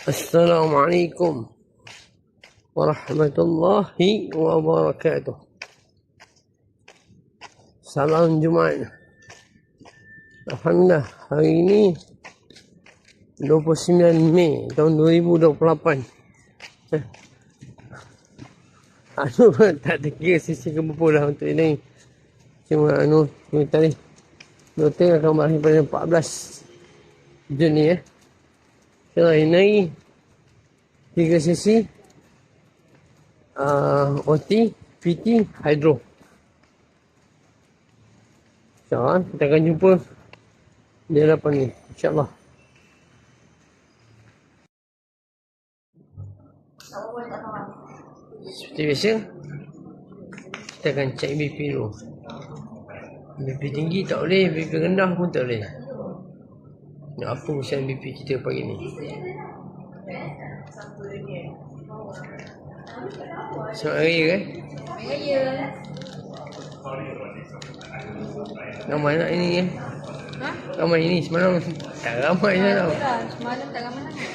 Assalamualaikum warahmatullahi wabarakatuh. Salam Jumaat. Alhamdulillah, hari ini 29 Mei tahun 2028. Tak terkira sisi ke berapa dah untuk ini. Cuma kita ni noting akan berakhir pada 14 Juni So ini 3 sesi OT, PT, Hydro. InsyaAllah kita akan jumpa di hadapan ni, InsyaAllah. Seperti biasa, kita akan cek BP dulu. BP tinggi tak boleh, BP rendah pun tak boleh. Nak apa usian BP kita pagi ni? Selamat Raya kan? Raya. Ramai nak ini kan? Ha? Ramai ini semalam tak ramai je tau. Semalam tak ramai sangat.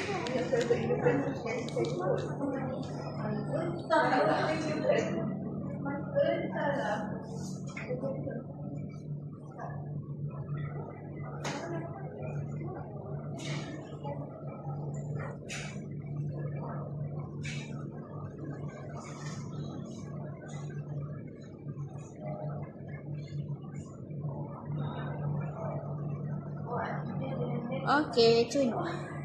Okey, cun.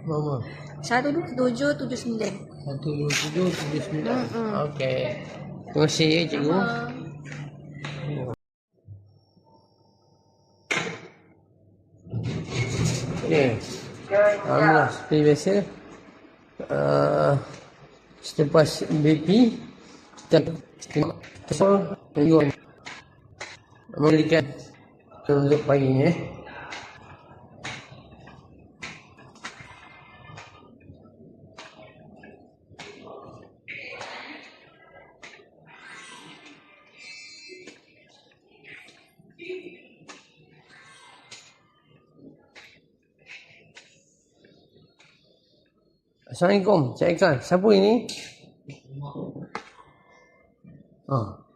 Mama. 12779. 12779. Okey. Terima kasih ya cikgu. Okey. Alhamdulillah seperti biasa. Selepas BP kita tengok memberikan untuk pagi ni Assalamualaikum, Cik Ikan. Siapa ini?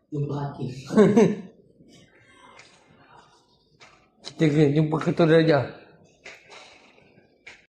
Jumpa Hakim. Kita jumpa Ketua Darjah.